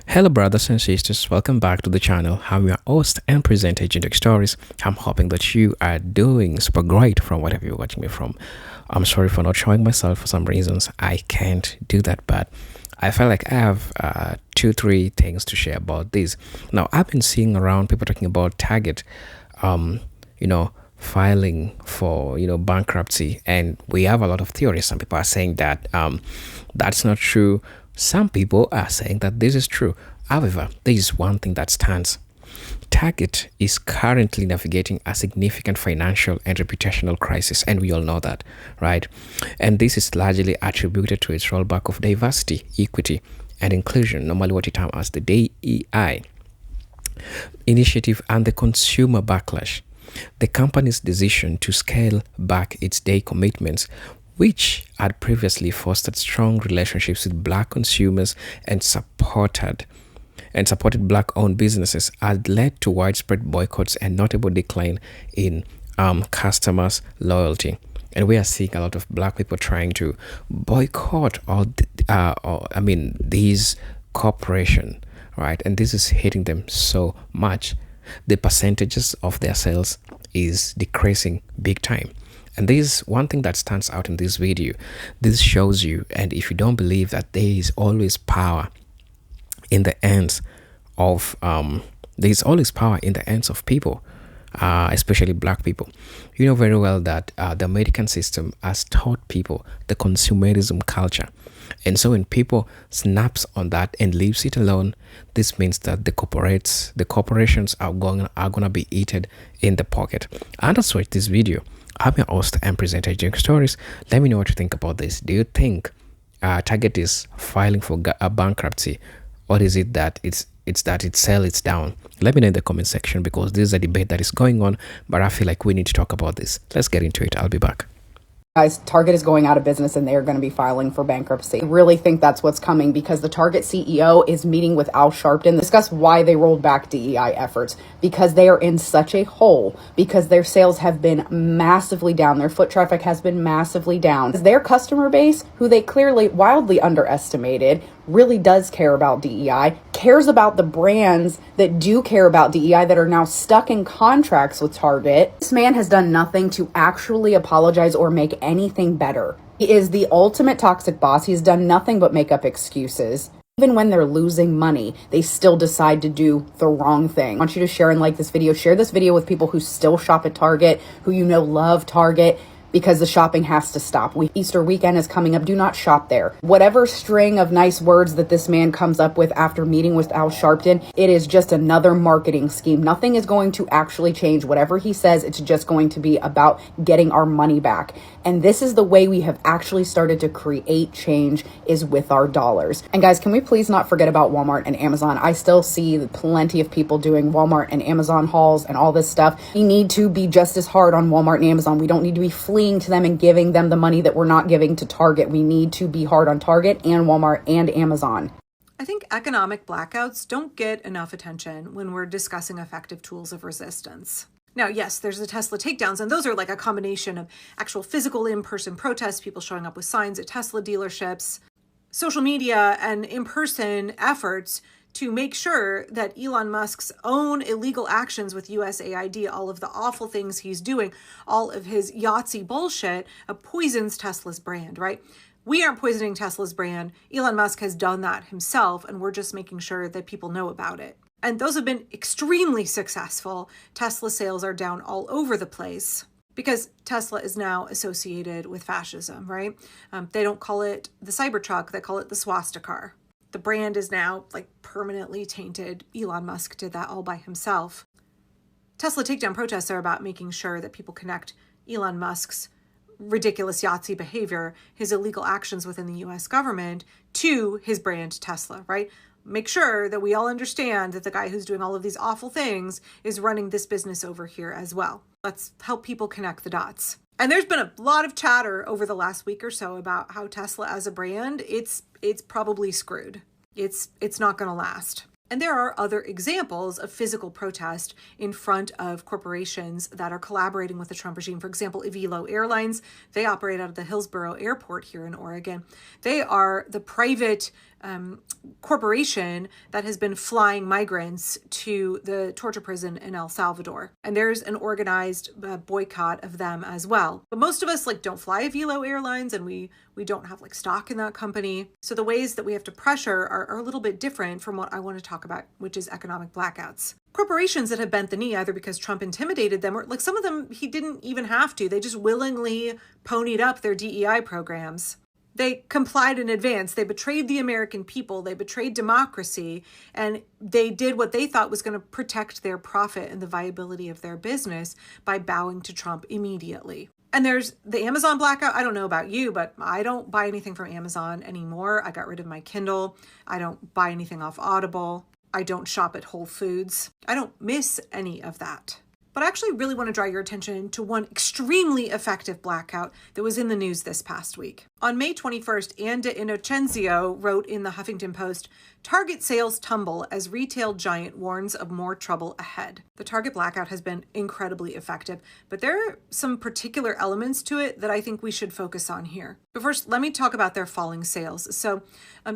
Hello, brothers and sisters. Welcome back to the channel. I'm your host and presenter, Agent Stories. I'm hoping that you are doing super great from whatever you're watching me from. I'm sorry for not showing myself for some reasons. I can't do that, but I felt like I have two, three things to share about this. Now, I've been seeing around people talking about Target, filing for bankruptcy, and we have a lot of theories. Some people are saying that that's not true. Some people are saying that this is true. However, there is one thing that stands. Target is currently navigating a significant financial and reputational crisis, and we all know that, right? And this is largely attributed to its rollback of diversity, equity, and inclusion, normally what you term as the DEI initiative, and the consumer backlash. The company's decision to scale back its day commitments, which had previously fostered strong relationships with black consumers and supported black-owned businesses, had led to widespread boycotts and notable decline in customers' loyalty. And we are seeing a lot of black people trying to boycott these corporation, right? And this is hitting them so much. The percentages of their sales is decreasing big time. And this is one thing that stands out in this video. This shows you, and if you don't believe that there is always power in the hands of people, especially black people. You know very well that the American system has taught people the consumerism culture. And so when people snaps on that and leaves it alone, this means that the corporations are gonna be eaten in the pocket. And that's why this video. I'm your host and presenter, Jake Stories. Let me know what you think about this. Do you think Target is filing for a bankruptcy, or is it that it's that its sale is down? Let me know in the comment section, because this is a debate that is going on, but I feel like we need to talk about this. Let's get into it. I'll be back. Guys, Target is going out of business and they are going to be filing for bankruptcy. I really think that's what's coming, because the Target CEO is meeting with Al Sharpton to discuss why they rolled back DEI efforts, because they are in such a hole, because their sales have been massively down. Their foot traffic has been massively down. Their customer base, who they clearly wildly underestimated, really does care about DEI, cares about the brands that do care about DEI that are now stuck in contracts with Target. This man has done nothing to actually apologize or make anything better. He is the ultimate toxic boss. He's done nothing but make up excuses. Even when they're losing money, they still decide to do the wrong thing. I want you to share and like this video. Share this video with people who still shop at Target, who love Target, because the shopping has to stop. Easter weekend is coming up. Do not shop there. Whatever string of nice words that this man comes up with after meeting with Al Sharpton, it is just another marketing scheme. Nothing is going to actually change. Whatever he says, it's just going to be about getting our money back. And this is the way we have actually started to create change, is with our dollars. And guys, can we please not forget about Walmart and Amazon? I still see plenty of people doing Walmart and Amazon hauls and all this stuff. We need to be just as hard on Walmart and Amazon. We don't need to be fleeing to them and giving them the money that we're not giving to Target. We need to be hard on Target and Walmart and Amazon. I think economic blackouts don't get enough attention when we're discussing effective tools of resistance. Now, yes, there's the Tesla takedowns, and those are like a combination of actual physical in-person protests, people showing up with signs at Tesla dealerships, social media, and in-person efforts to make sure that Elon Musk's own illegal actions with USAID, all of the awful things he's doing, all of his Yahtzee bullshit, poisons Tesla's brand, right? We aren't poisoning Tesla's brand. Elon Musk has done that himself, and we're just making sure that people know about it. And those have been extremely successful. Tesla sales are down all over the place because Tesla is now associated with fascism, right? They don't call it the Cybertruck, they call it the swastika. The brand is now like permanently tainted. Elon Musk did that all by himself. Tesla takedown protests are about making sure that people connect Elon Musk's ridiculous Yahtzee behavior, his illegal actions within the US government, to his brand Tesla, right? Make sure that we all understand that the guy who's doing all of these awful things is running this business over here as well. Let's help people connect the dots. And there's been a lot of chatter over the last week or so about how Tesla as a brand, it's probably screwed. It's not going to last. And there are other examples of physical protest in front of corporations that are collaborating with the Trump regime. For example, Avelo Airlines, they operate out of the Hillsborough Airport here in Oregon. They are the private corporation that has been flying migrants to the torture prison in El Salvador. And there's an organized boycott of them as well. But most of us don't fly Avelo Airlines, and we don't have stock in that company. So the ways that we have to pressure are a little bit different from what I want to talk about, which is economic blackouts. Corporations that have bent the knee either because Trump intimidated them, or some of them he didn't even have to. They just willingly ponied up their DEI programs. They complied in advance. They betrayed the American people. They betrayed democracy. And they did what they thought was going to protect their profit and the viability of their business by bowing to Trump immediately. And there's the Amazon blackout. I don't know about you, but I don't buy anything from Amazon anymore. I got rid of my Kindle. I don't buy anything off Audible. I don't shop at Whole Foods. I don't miss any of that. But I actually really want to draw your attention to one extremely effective blackout that was in the news this past week. On May 21st, Anda Innocenzio wrote in the Huffington Post, "Target sales tumble as retail giant warns of more trouble ahead." The Target blackout has been incredibly effective, but there are some particular elements to it that I think we should focus on here. But first, let me talk about their falling sales. So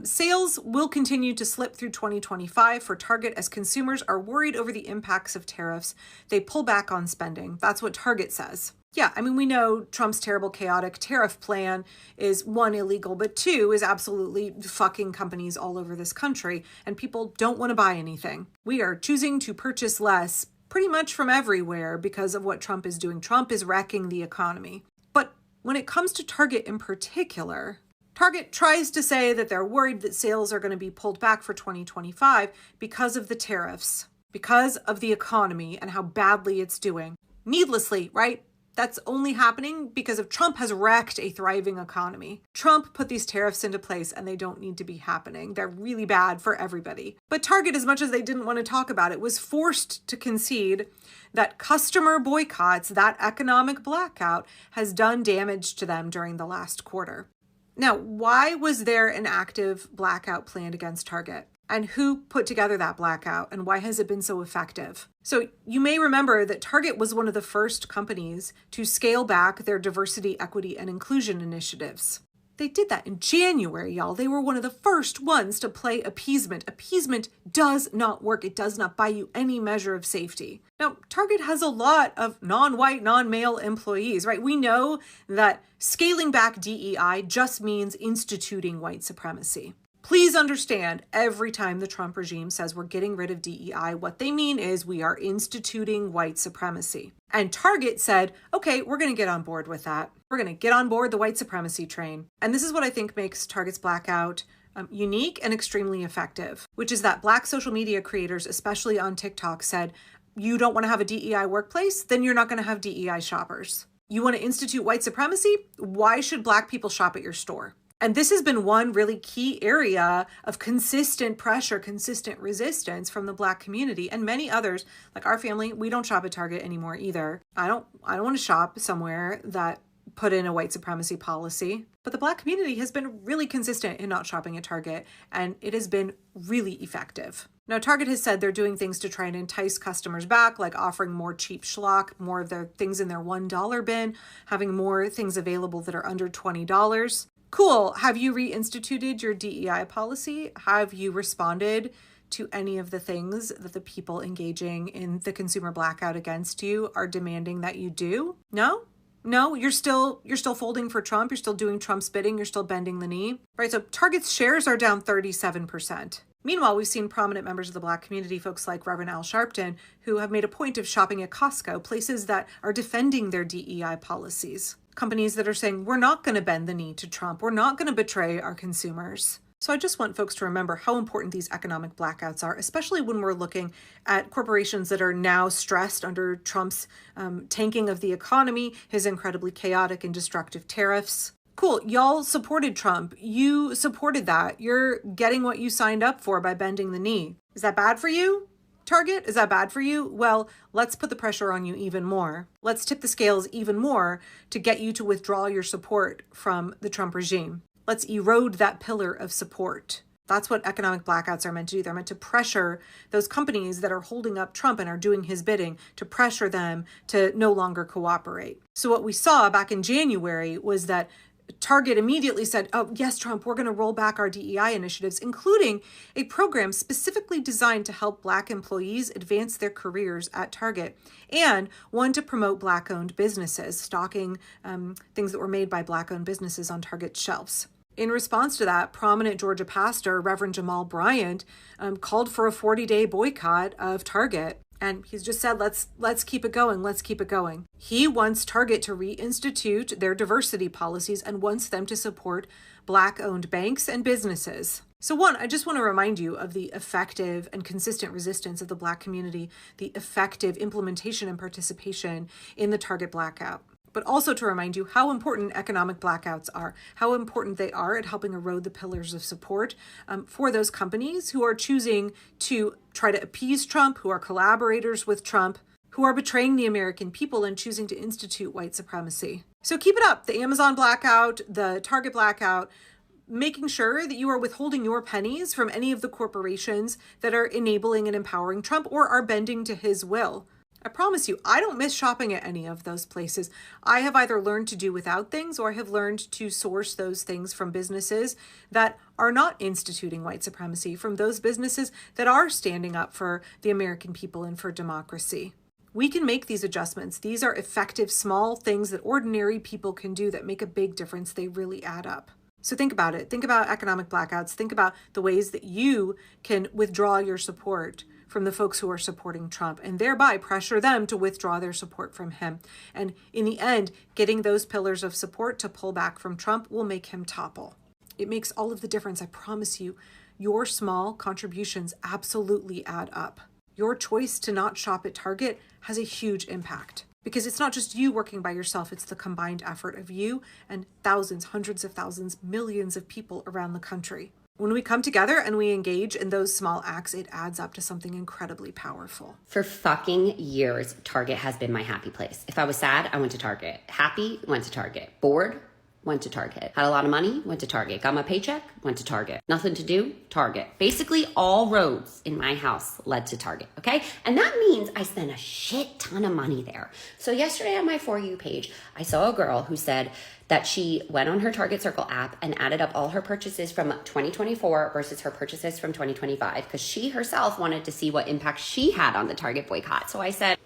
sales will continue to slip through 2025 for Target as consumers are worried over the impacts of tariffs. They pull back on spending. That's what Target says. Yeah, we know Trump's terrible, chaotic tariff plan is one, illegal, but two, is absolutely fucking companies all over this country, and people don't want to buy anything. We are choosing to purchase less pretty much from everywhere because of what Trump is doing. Trump is wrecking the economy. But when it comes to Target in particular, Target tries to say that they're worried that sales are going to be pulled back for 2025 because of the tariffs, because of the economy and how badly it's doing. Needlessly, right? That's only happening because of Trump has wrecked a thriving economy. Trump put these tariffs into place and they don't need to be happening. They're really bad for everybody. But Target, as much as they didn't want to talk about it, was forced to concede that customer boycotts, that economic blackout, has done damage to them during the last quarter. Now, why was there an active blackout planned against Target? And who put together that blackout, and why has it been so effective? So you may remember that Target was one of the first companies to scale back their diversity, equity, and inclusion initiatives. They did that in January, y'all. They were one of the first ones to play appeasement. Appeasement does not work. It does not buy you any measure of safety. Now, Target has a lot of non-white, non-male employees, right? We know that scaling back DEI just means instituting white supremacy. Please understand, every time the Trump regime says we're getting rid of DEI, what they mean is we are instituting white supremacy. And Target said, okay, we're going to get on board with that. We're going to get on board the white supremacy train. And this is what I think makes Target's blackout unique and extremely effective, which is that Black social media creators, especially on TikTok, said, you don't want to have a DEI workplace? Then you're not going to have DEI shoppers. You want to institute white supremacy? Why should Black people shop at your store? And this has been one really key area of consistent pressure, consistent resistance from the Black community, and many others. Like our family, we don't shop at Target anymore either. I don't want to shop somewhere that put in a white supremacy policy. But the Black community has been really consistent in not shopping at Target, and it has been really effective. Now, Target has said they're doing things to try and entice customers back, like offering more cheap schlock, more of their things in their $1 bin, having more things available that are under $20. Cool. Have you reinstituted your DEI policy? Have you responded to any of the things that the people engaging in the consumer blackout against you are demanding that you do? No, you're still folding for Trump. You're still doing Trump's bidding. You're still bending the knee, right? So Target's shares are down 37%. Meanwhile, we've seen prominent members of the Black community, folks like Reverend Al Sharpton, who have made a point of shopping at Costco, places that are defending their DEI policies. Companies that are saying, we're not going to bend the knee to Trump. We're not going to betray our consumers. So I just want folks to remember how important these economic blackouts are, especially when we're looking at corporations that are now stressed under Trump's tanking of the economy, his incredibly chaotic and destructive tariffs. Cool, y'all supported Trump. You supported that. You're getting what you signed up for by bending the knee. Is that bad for you? Target, is that bad for you? Well, let's put the pressure on you even more. Let's tip the scales even more to get you to withdraw your support from the Trump regime. Let's erode that pillar of support. That's what economic blackouts are meant to do. They're meant to pressure those companies that are holding up Trump and are doing his bidding, to pressure them to no longer cooperate. So what we saw back in January was that Target immediately said, oh, yes, Trump, we're going to roll back our DEI initiatives, including a program specifically designed to help Black employees advance their careers at Target, and one to promote Black-owned businesses, stocking things that were made by Black-owned businesses on Target's shelves. In response to that, prominent Georgia pastor, Reverend Jamal Bryant, called for a 40-day boycott of Target. And he's just said, let's keep it going. Let's keep it going. He wants Target to reinstitute their diversity policies and wants them to support Black-owned banks and businesses. So one, I just want to remind you of the effective and consistent resistance of the Black community, the effective implementation and participation in the Target blackout. But also to remind you how important economic blackouts are, how important they are at helping erode the pillars of support for those companies who are choosing to try to appease Trump, who are collaborators with Trump, who are betraying the American people and choosing to institute white supremacy. So keep it up. The Amazon blackout, the Target blackout, making sure that you are withholding your pennies from any of the corporations that are enabling and empowering Trump or are bending to his will. I promise you, I don't miss shopping at any of those places. I have either learned to do without things or I have learned to source those things from businesses that are not instituting white supremacy, from those businesses that are standing up for the American people and for democracy. We can make these adjustments. These are effective, small things that ordinary people can do that make a big difference. They really add up. So think about it. Think about economic blackouts. Think about the ways that you can withdraw your support from the folks who are supporting Trump and thereby pressure them to withdraw their support from him. And in the end, getting those pillars of support to pull back from Trump will make him topple. It makes all of the difference. I promise you, your small contributions absolutely add up. Your choice to not shop at Target has a huge impact. Because it's not just you working by yourself, it's the combined effort of you and thousands, hundreds of thousands, millions of people around the country. When we come together and we engage in those small acts, it adds up to something incredibly powerful. For fucking years, Target has been my happy place. If I was sad, I went to Target. Happy, went to Target. Bored, went to Target. Had a lot of money, went to Target. Got my paycheck, went to Target. Nothing to do, Target. Basically, all roads in my house led to Target, okay? And that means I spent a shit ton of money there. So yesterday on my For You page, I saw a girl who said that she went on her Target Circle app and added up all her purchases from 2024 versus her purchases from 2025 because she herself wanted to see what impact she had on the Target boycott. So I said,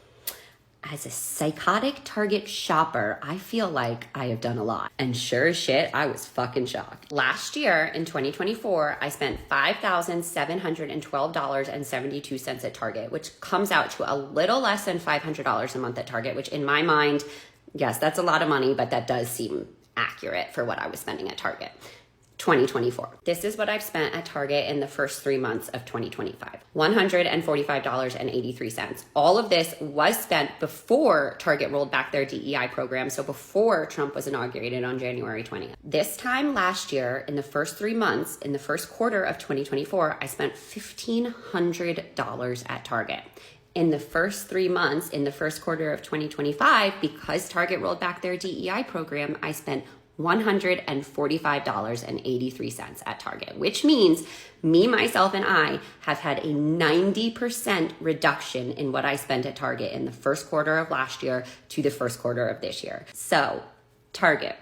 as a psychotic Target shopper, I feel like I have done a lot. And sure as shit, I was fucking shocked. Last year in 2024, I spent $5,712.72 at Target, which comes out to a little less than $500 a month at Target, which in my mind, yes, that's a lot of money, but that does seem accurate for what I was spending at Target. 2024. This is what I've spent at Target in the first 3 months of 2025. $145.83. All of this was spent before Target rolled back their DEI program, so before Trump was inaugurated on January 20th. This time last year, in the first 3 months, in the first quarter of 2024, I spent $1,500 at Target. In the first 3 months, in the first quarter of 2025, because Target rolled back their DEI program, I spent $145.83 at Target, which means me, myself, and I have had a 90% reduction in what I spent at Target in the first quarter of last year to the first quarter of this year. So, Target,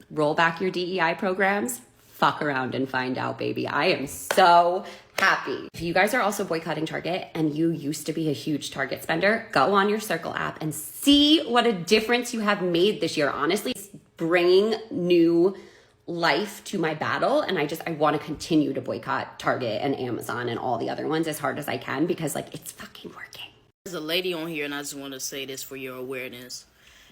roll back your DEI programs, fuck around and find out, baby. I am so happy. If you guys are also boycotting Target and you used to be a huge Target spender, go on your Circle app and see what a difference you have made this year. Honestly, it's bringing new life to my battle, and I want to continue to boycott Target and Amazon and all the other ones as hard as I can because it's fucking working. There's a lady on here, and I just want to say this for your awareness.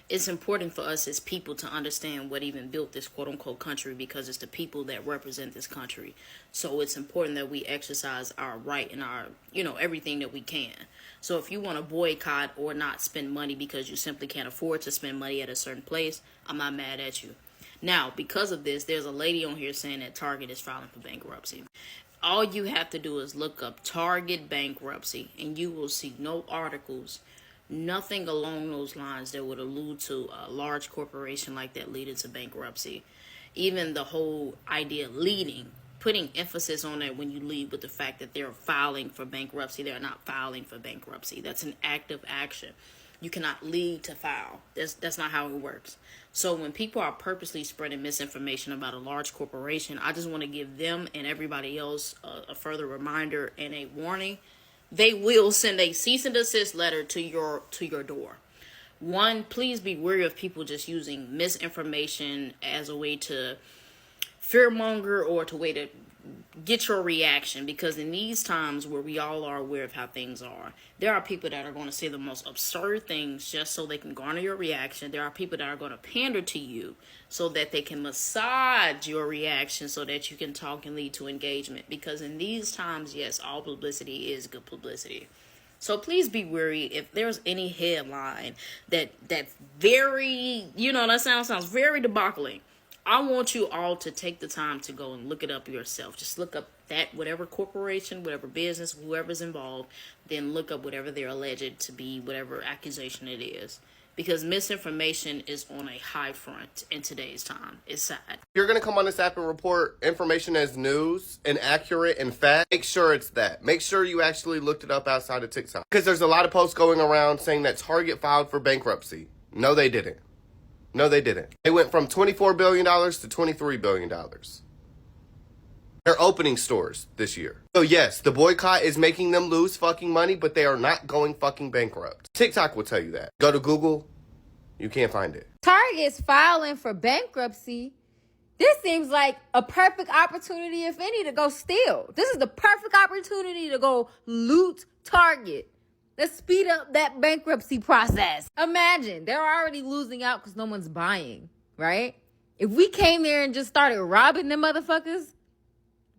It's important for us as people to understand what even built this quote-unquote country, because it's the people that represent this country. So it's important that we exercise our right and our, everything that we can. So if you want to boycott or not spend money because you simply can't afford to spend money at a certain place, I'm not mad at you. Now, because of this, there's a lady on here saying that Target is filing for bankruptcy. All you have to do is look up Target bankruptcy, and you will see no articles, nothing along those lines that would allude to a large corporation like that leading to bankruptcy. Even the whole idea leading putting emphasis on that when you lead with the fact that they're filing for bankruptcy. They're not filing for bankruptcy. That's an active action. You cannot lead to file. That's not how it works. So when people are purposely spreading misinformation about a large corporation, I just want to give them and everybody else a further reminder and a warning. They will send a cease and desist letter to your door. One, please be wary of people just using misinformation as a way to fearmonger or to way to get your reaction, because in these times where we all are aware of how things are, there are people that are going to say the most absurd things just so they can garner your reaction. There are people that are going to pander to you so that they can massage your reaction so that you can talk and lead to engagement, because in these times, yes, all publicity is good publicity. So please be wary if there's any headline that's very, that sounds very debauchery. I want you all to take the time to go and look it up yourself. Just look up that whatever corporation, whatever business, whoever's involved, then look up whatever they're alleged to be, whatever accusation it is. Because misinformation is on a high front in today's time. It's sad. If you're going to come on this app and report information as news and accurate and fact, make sure it's that. Make sure you actually looked it up outside of TikTok. Because there's a lot of posts going around saying that Target filed for bankruptcy. No, they didn't. No, they didn't. They went from $24 billion to $23 billion. They're opening stores this year. So yes, the boycott is making them lose fucking money, but they are not going fucking bankrupt. TikTok will tell you that. Go to Google, you can't find it. Target's filing for bankruptcy. This seems like a perfect opportunity, if any, to go steal. This is the perfect opportunity to go loot Target. Let's speed up that bankruptcy process. Imagine, they're already losing out because no one's buying, right? If we came there and just started robbing them motherfuckers,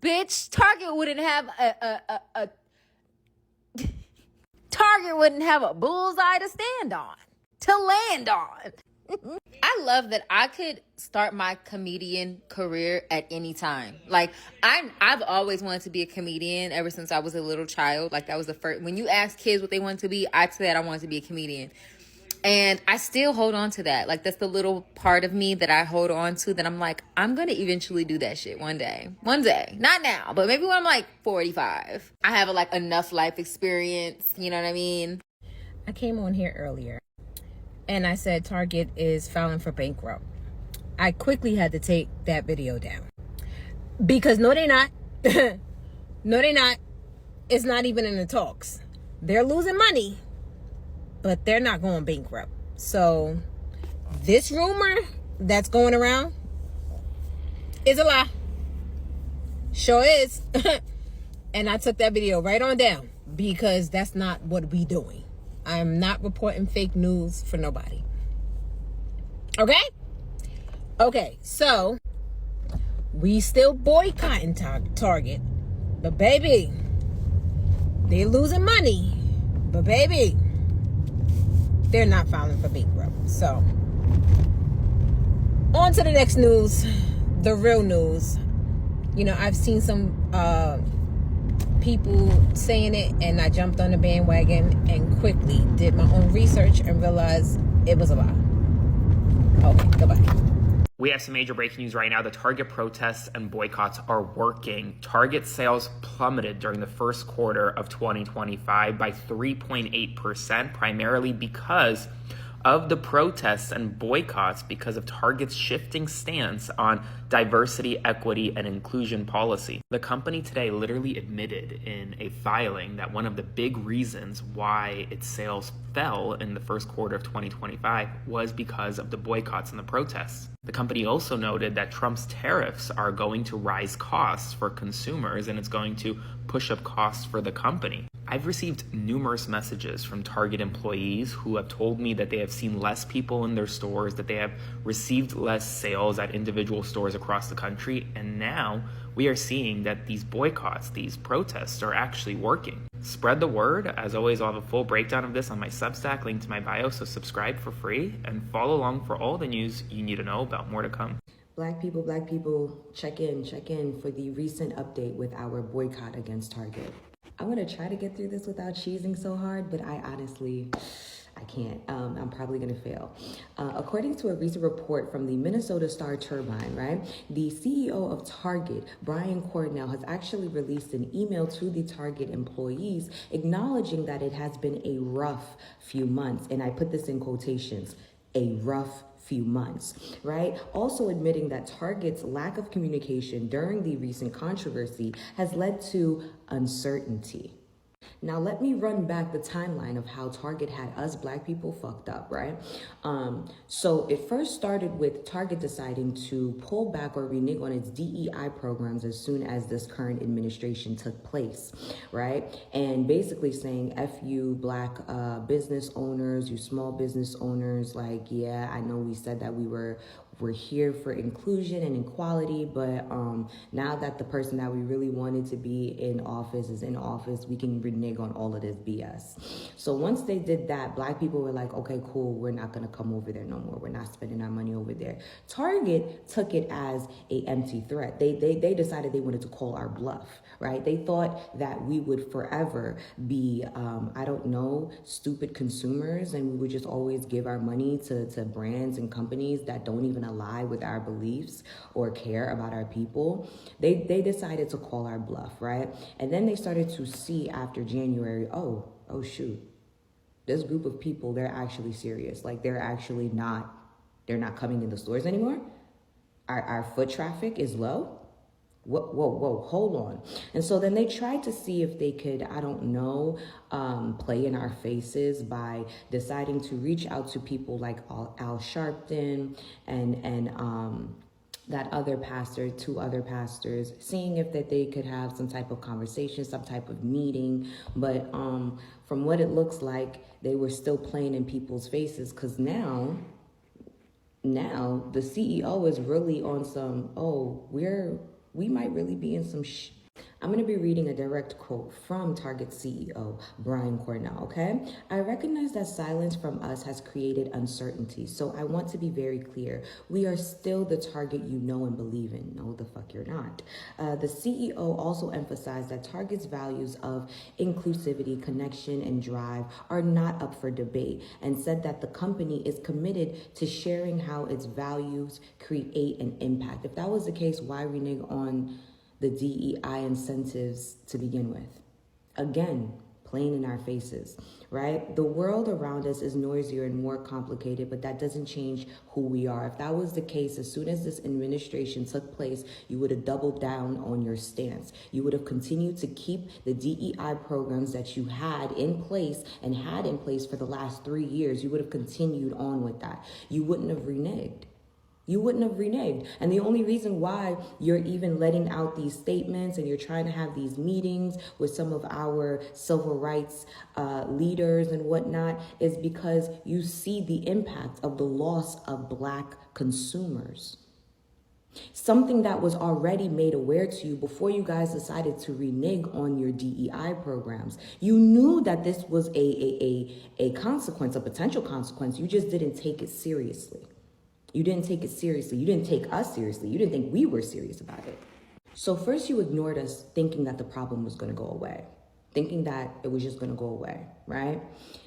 bitch, Target wouldn't have Target wouldn't have a bullseye to stand on, to land on. I love that I could start my comedian career at any time. Like, I've always wanted to be a comedian ever since I was a little child. Like, that was the first. When you ask kids what they want to be, I said I wanted to be a comedian. And I still hold on to that. Like, that's the little part of me that I hold on to that I'm like, I'm going to eventually do that shit one day. One day. Not now, but maybe when I'm like 45. I have enough life experience. You know what I mean? I came on here earlier and I said Target is filing for bankrupt. I quickly had to take that video down. Because no, they're not. No, they're not. It's not even in the talks. They're losing money, but they're not going bankrupt. So this rumor that's going around is a lie. Sure is. And I took that video right on down because that's not what we doing. I'm not reporting fake news for nobody. Okay, so we still boycotting Target. But baby, they're losing money. But baby, they're not filing for bankrupt. So, on to the next news, the real news. I've seen some people saying it, and I jumped on the bandwagon and quickly did my own research and realized it was a lie. Okay, goodbye. We have some major breaking news right now. The Target protests and boycotts are working. Target sales plummeted during the first quarter of 2025 by 3.8%, primarily because of the protests and boycotts because of Target's shifting stance on diversity, equity, and inclusion policy. The company today literally admitted in a filing that one of the big reasons why its sales fell in the first quarter of 2025 was because of the boycotts and the protests. The company also noted that Trump's tariffs are going to rise costs for consumers, and it's going to push up costs for the company. I've received numerous messages from Target employees who have told me that they have seen less people in their stores, that they have received less sales at individual stores across the country, and now we are seeing that these boycotts, these protests are actually working. Spread the word. As always, I'll have a full breakdown of this on my Substack, link to my bio, so subscribe for free and follow along for all the news you need to know about. More to come. Black people, check in for the recent update with our boycott against Target. I want to try to get through this without cheesing so hard, but I can't. I'm probably going to fail. According to a recent report from the Minnesota Star Turbine, right, the CEO of Target, Brian Cornell, has actually released an email to the Target employees acknowledging that it has been a rough few months. And I put this in quotations, a rough few months, right? Also admitting that Target's lack of communication during the recent controversy has led to uncertainty. Now, let me run back the timeline of how Target had us Black people fucked up, right? So it first started with Target deciding to pull back or renege on its DEI programs as soon as this current administration took place, right? And basically saying, F you Black business owners, you small business owners, like, yeah, I know we said that we're here for inclusion and equality, but now that the person that we really wanted to be in office is in office, we can renege on all of this BS. So once they did that, Black people were like, okay, cool, we're not gonna come over there no more. We're not spending our money over there. Target took it as a empty threat. They decided they wanted to call our bluff, right? They thought that we would forever be, I don't know, stupid consumers, and we would just always give our money to brands and companies that don't even ally with our beliefs or care about our people. They decided to call our bluff, right? And then they started to see after January, oh shoot, this group of people, they're actually serious. Like they're not coming in the stores anymore. Our foot traffic is low. Whoa, hold on. And so then they tried to see if they could, I don't know, play in our faces by deciding to reach out to people like Al Sharpton and that other pastor, two other pastors, seeing if that they could have some type of conversation, some type of meeting. But from what it looks like, they were still playing in people's faces, because now the CEO is really on some, we might really be in some I'm going to be reading a direct quote from Target CEO Brian Cornell, okay? I recognize that silence from us has created uncertainty, so I want to be very clear. We are still the Target you know and believe in. No, the fuck you're not. The CEO also emphasized that Target's values of inclusivity, connection, and drive are not up for debate, and said that the company is committed to sharing how its values create an impact. If that was the case, why renege on the DEI incentives to begin with? Again, playing in our faces, right? The world around us is noisier and more complicated, but that doesn't change who we are. If that was the case, as soon as this administration took place, you would have doubled down on your stance. You would have continued to keep the DEI programs that you had in place and had in place for the last 3 years. You would have continued on with that. You wouldn't have reneged. You wouldn't have reneged. And the only reason why you're even letting out these statements and you're trying to have these meetings with some of our civil rights leaders and whatnot is because you see the impact of the loss of Black consumers. Something that was already made aware to you before you guys decided to renege on your DEI programs. You knew that this was a consequence, a potential consequence. You just didn't take it seriously. You didn't take it seriously. You didn't take us seriously. You didn't think we were serious about it. So first you ignored us thinking that the problem was going to go away, thinking that it was just going to go away, right?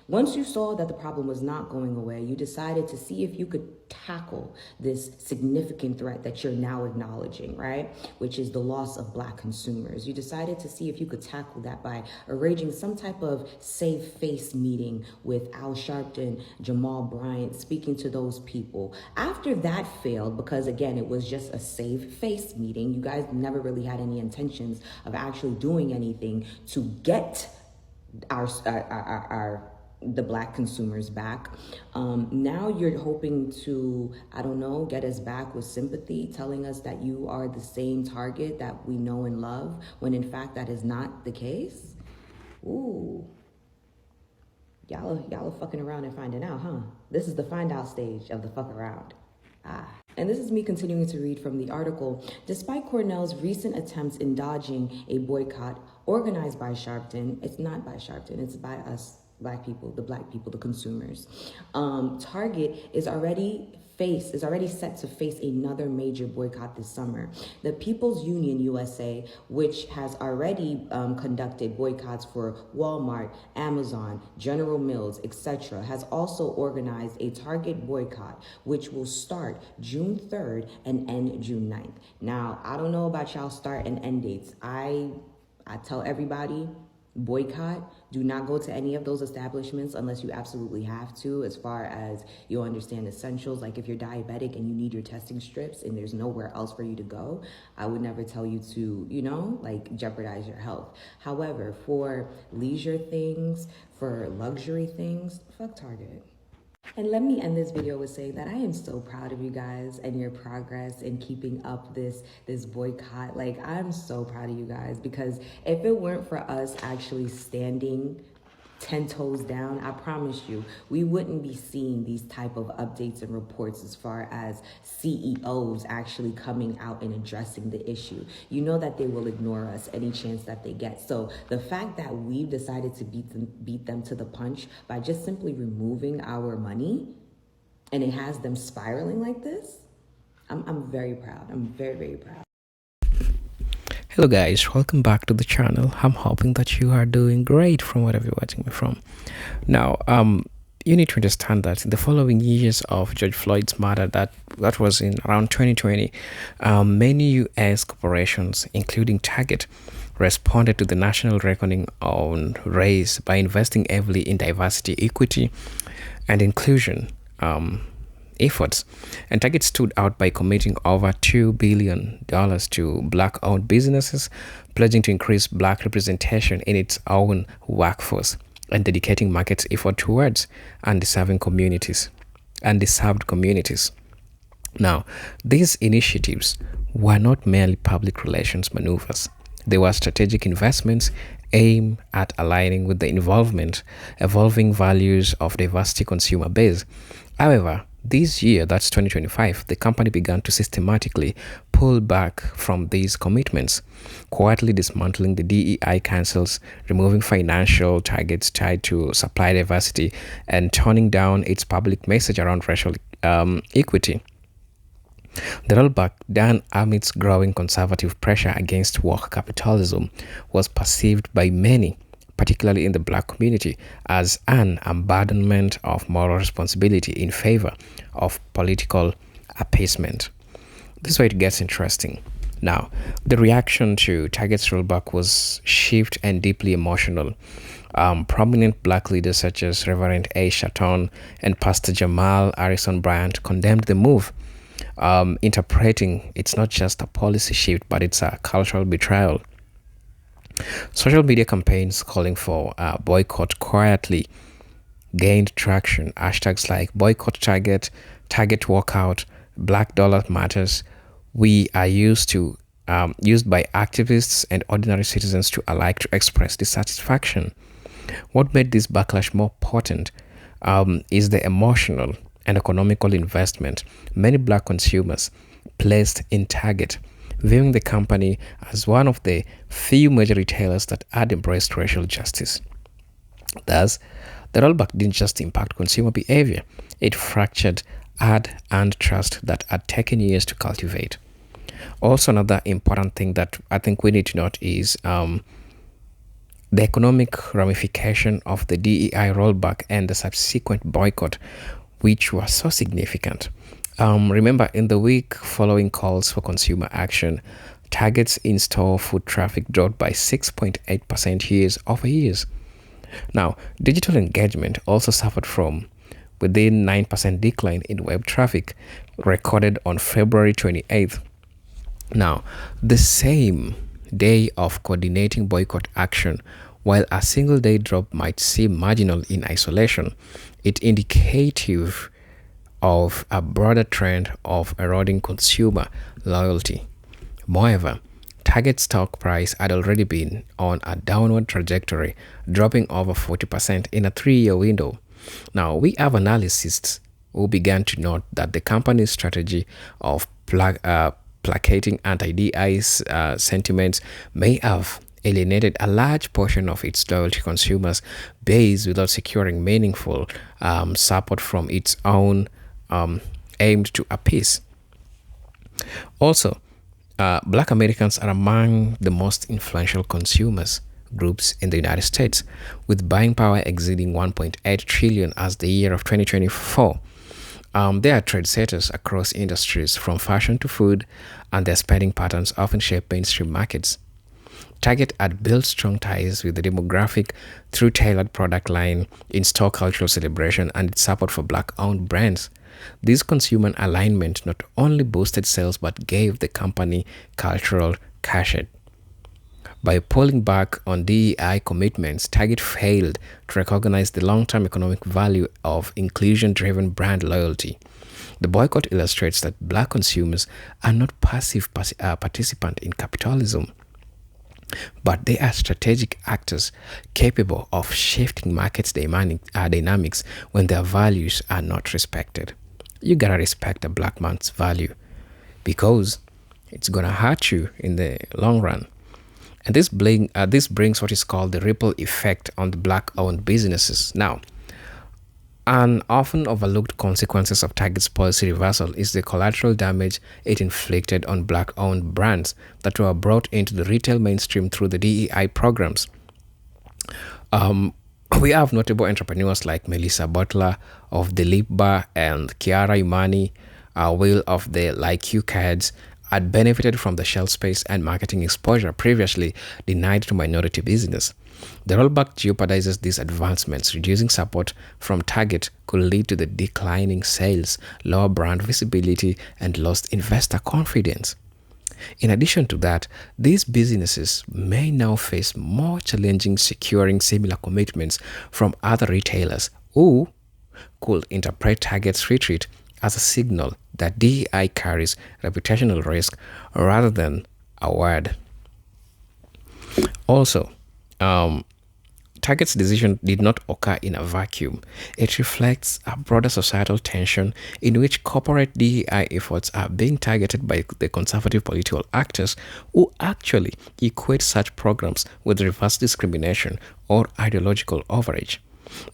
Once you saw that the problem was not going away, you decided to see if you could tackle this significant threat that you're now acknowledging, right? Which is the loss of Black consumers. You decided to see if you could tackle that by arranging some type of save face meeting with Al Sharpton, Jamal Bryant, speaking to those people. After that failed, because again, it was just a save face meeting, you guys never really had any intentions of actually doing anything to get the Black consumers back. Now you're hoping to, I don't know, get us back with sympathy, telling us that you are the same Target that we know and love, when in fact that is not the case. Ooh, y'all are fucking around and finding out, huh? This is the find out stage of the fuck around. And this is me continuing to read from the article. Despite Cornell's recent attempts in dodging a boycott organized by Sharpton, it's not by Sharpton, it's by us black people, the consumers. Target is already set to face another major boycott this summer. The People's Union USA, which has already conducted boycotts for Walmart, Amazon, General Mills, etc., has also organized a Target boycott, which will start June 3rd and end June 9th. Now, I don't know about y'all start and end dates. I tell everybody, boycott. Do not go to any of those establishments unless you absolutely have to, as far as you'll understand essentials. Like if you're diabetic and you need your testing strips and there's nowhere else for you to go, I would never tell you to, jeopardize your health. However, for leisure things, for luxury things, fuck Target. And let me end this video with saying that I am so proud of you guys and your progress in keeping up this boycott. Like, I'm so proud of you guys, because if it weren't for us actually standing 10 toes down, I promise you, we wouldn't be seeing these type of updates and reports as far as CEOs actually coming out and addressing the issue. You know that they will ignore us any chance that they get. So the fact that we've decided to beat them to the punch by just simply removing our money, and it has them spiraling like this, I'm very proud. I'm very, very proud. Hello guys, welcome back to the channel. I'm hoping that you are doing great from wherever you're watching me from. Now, you need to understand that in the following years of George Floyd's murder, that was in around 2020, many US corporations, including Target, responded to the national reckoning on race by investing heavily in diversity, equity, and inclusion efforts. And Target stood out by committing over $2 billion to black-owned businesses, pledging to increase black representation in its own workforce, and dedicating market effort towards undeserved communities. Now, these initiatives were not merely public relations maneuvers. They were strategic investments aimed at aligning with the evolving values of diversity consumer base. However, this year, that's 2025, the company began to systematically pull back from these commitments, quietly dismantling the DEI councils, removing financial targets tied to supply diversity, and toning down its public message around racial equity. The rollback, done amidst growing conservative pressure against woke capitalism, was perceived by many, particularly in the black community, as an abandonment of moral responsibility in favor of political appeasement. This is where it gets interesting. Now, the reaction to Target's rollback was swift and deeply emotional. Prominent black leaders such as Reverend A. Shatton and Pastor Jamal Harrison Bryant condemned the move, interpreting it's not just a policy shift, but it's a cultural betrayal. Social media campaigns calling for a boycott quietly gained traction. Hashtags like boycott Target, Target walkout, Black Dollar Matters, we are used by activists and ordinary citizens to alike to express dissatisfaction. What made this backlash more potent is the emotional and economical investment many black consumers placed in Target, viewing the company as one of the few major retailers that had embraced racial justice. Thus, the rollback didn't just impact consumer behavior, it fractured ad-earned trust that had taken years to cultivate. Also, another important thing that I think we need to note is the economic ramification of the DEI rollback and the subsequent boycott, which was so significant. Remember, in the week following calls for consumer action, Target's in-store foot traffic dropped by 6.8% years over years. Now, digital engagement also suffered from within 9% decline in web traffic recorded on February 28th. Now, the same day of coordinating boycott action, while a single day drop might seem marginal in isolation, it's indicative of a broader trend of eroding consumer loyalty. Moreover, Target stock price had already been on a downward trajectory, dropping over 40% in a 3-year window. Now, we have analysts who began to note that the company's strategy of placating anti-DEI sentiments may have alienated a large portion of its loyalty consumers base without securing meaningful support from its own aimed to appease. Also, Black Americans are among the most influential consumers groups in the United States, with buying power exceeding 1.8 trillion as the year of 2024. They are trendsetters across industries from fashion to food, and their spending patterns often shape mainstream markets. Target had built strong ties with the demographic through tailored product line, in-store cultural celebration, and its support for Black-owned brands. This consumer alignment not only boosted sales but gave the company cultural cachet. By pulling back on DEI commitments, Target failed to recognize the long-term economic value of inclusion-driven brand loyalty. The boycott illustrates that Black consumers are not passive participants in capitalism, but they are strategic actors capable of shifting markets dynamics when their values are not respected. You gotta respect a Black man's value because it's gonna hurt you in the long run. And this brings what is called the ripple effect on the Black-owned businesses. Now, an often overlooked consequences of Target's policy reversal is the collateral damage it inflicted on Black-owned brands that were brought into the retail mainstream through the DEI programs. We have notable entrepreneurs like Melissa Butler of the Lip Bar and Kiara Imani, Will of the Like You Cards, had benefited from the shelf space and marketing exposure previously denied to minority business. The rollback jeopardizes these advancements. Reducing support from Target could lead to the declining sales, lower brand visibility, and lost investor confidence. In addition to that, these businesses may now face more challenging securing similar commitments from other retailers who could interpret Target's retreat as a signal that DEI carries reputational risk rather than a word. Also, Target's decision did not occur in a vacuum. It reflects a broader societal tension in which corporate DEI efforts are being targeted by the conservative political actors who actually equate such programs with reverse discrimination or ideological overreach.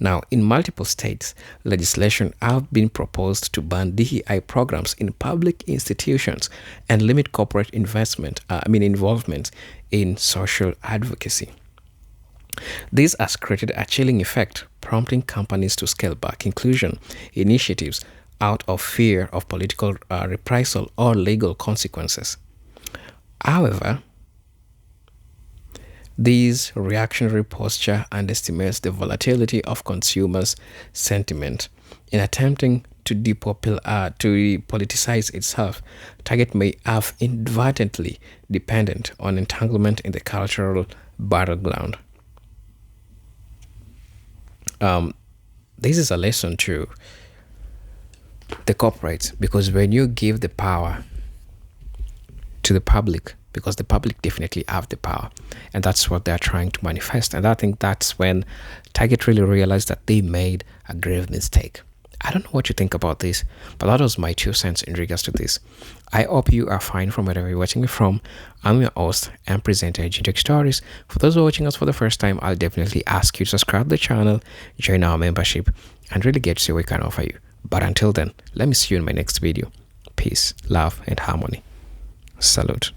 Now, in multiple states, legislation have been proposed to ban DEI programs in public institutions and limit corporate involvement in social advocacy. This has created a chilling effect, prompting companies to scale back inclusion initiatives out of fear of political reprisal or legal consequences. However, this reactionary posture underestimates the volatility of consumers' sentiment. In attempting to depoliticize itself, Target may have inadvertently dependent on entanglement in the cultural battleground. This is a lesson to the corporates, because when you give the power to the public, because the public definitely have the power, and that's what they're trying to manifest. And I think that's when Target really realized that they made a grave mistake. I don't know what you think about this, but that was my 2 cents in regards to this. I hope you are fine from wherever you're watching me from. I'm your host and presenter, G-Tech Stories. For those who are watching us for the first time, I'll definitely ask you to subscribe to the channel, join our membership, and really get to see what we can offer you. But until then, let me see you in my next video. Peace, love, and harmony. Salute.